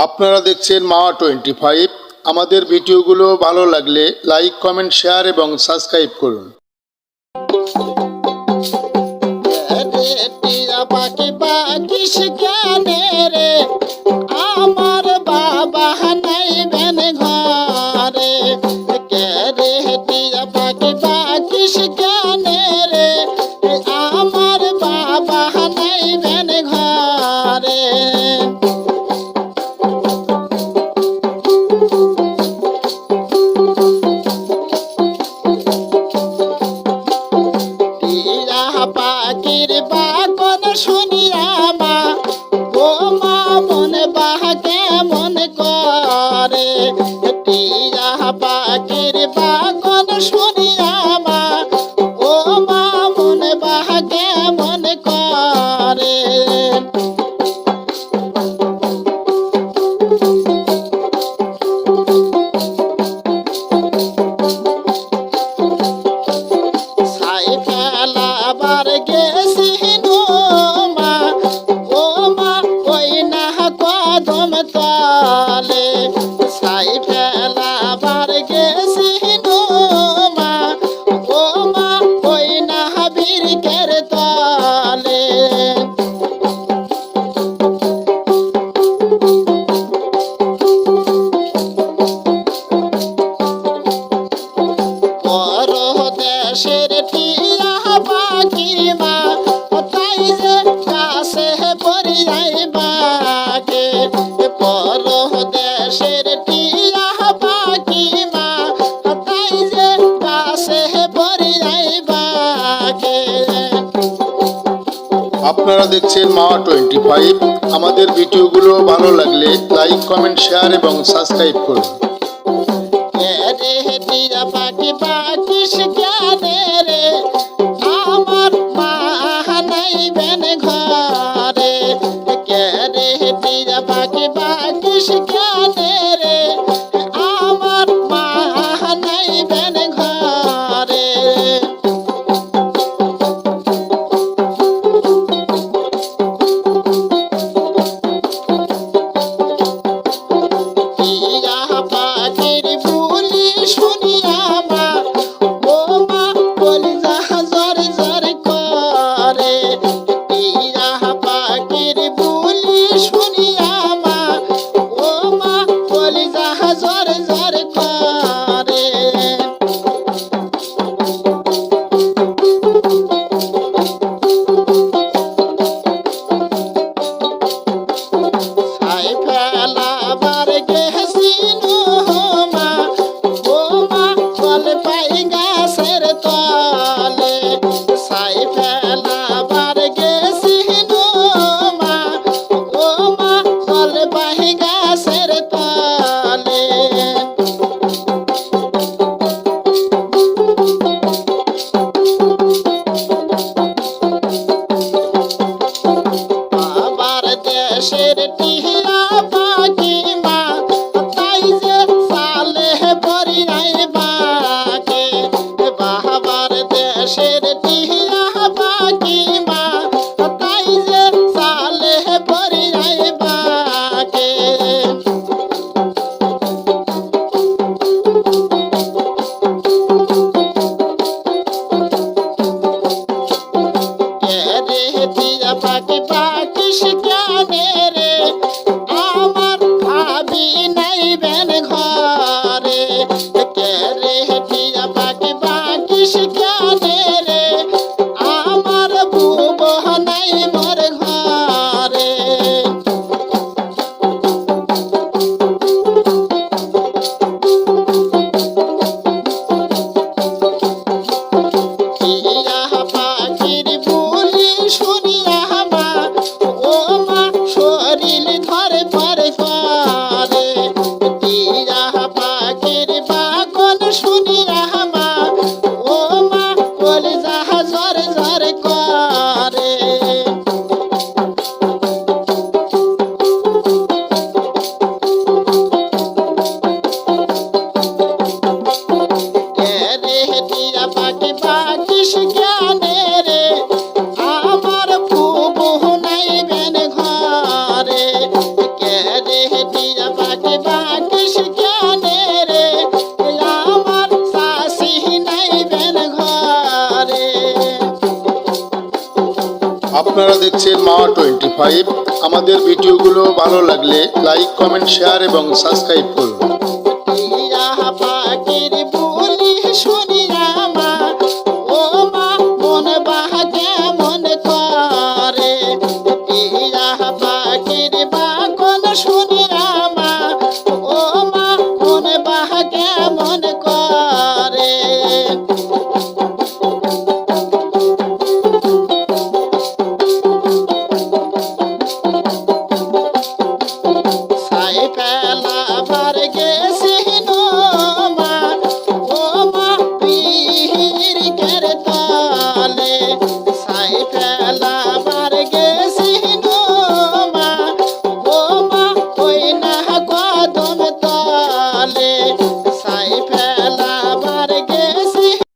আপনারা দেখছেন মা25। আমাদের ভিডিওগুলো ভালো লাগলে লাইক, কমেন্ট, শেয়ার এবং সাবস্ক্রাইব করুন। পাখি পাখি শিখানে রে আমার বাবা নাইবেন ঘরে কে রে টিয়া পাখি পাখি শিখানে রে আমার বাবা নাইবেন ঘরে পাখির বাগন শুনিয়া মা ও মা মনে বাহা কেমন করে টিয়া পাখির বাগন শুনিয়া মা ও মা মনে বাহা কেমন করে খেলাবার গেছি মা ও মা ওই না কদম তলে সাই ফেলাবার গেছি মা ও মা ওই না বীরকের তলে দেশের টিয়া পাখি মা তাই যে কাছে পরিযাই বাগে পর দেশের টিয়া পাখি মা তাই যে কাছে পরিযাই বাগে আপনারা দেখছেন মা25। আমাদের ভিডিওগুলো ভালো লাগলে লাইক, কমেন্ট, শেয়ার এবং সাবস্ক্রাইব করুন। টিয়া পাখি পাখি শিখানে রে আমার মা নাইবেন ঘরে কে রে টিয়া পাখি পাখি শিখানে রে আমার মা নাইবেন ঘরে টিয়া পাখির বুলি শুনিয়া মা ও মা বলি যাহা জর জর করে টিয়া পাখির বুলি শুনিয়া মা ও মা বলি যাহা জর জর করে সাই ফেলাবার গেছি মা ও মা ফল পাই গাছের তলে সাই ফেলাবার গেছি মা ও মা ফল পাই গাছের তলে বাবার দেশের টিয়া পাখি মা তাই যে সালে পরিযাই বাগে বাবার দেশের টিয়া পাখি মা তাই যে সালে পরিযাই বাগে রে টিয়া পাখি পাখি শিখানে রে আমার রে টিয়া পাখি বাকিস কেনে রে আমার শাশি নাইবেন ঘরে। আপনারা দেখছেন মাওয়া 25। আমাদের ভিডিওগুলো ভালো লাগলে লাইক কমেন্ট শেয়ার এবং সাবস্ক্রাইব করুন। টিয়া পাখির বুলি শুনিয়া মা ও মা মন বাহা কেমন করে। টিয়া পাখির বাকন শুনিয়া মা ও মা মন বাহা কেমন করে। সাই ফেলাবার গেছিল মা ও মা পীরিকের তলে। সাই ফেলাবার গেছিল মা ও মা ওই না কদম তলে।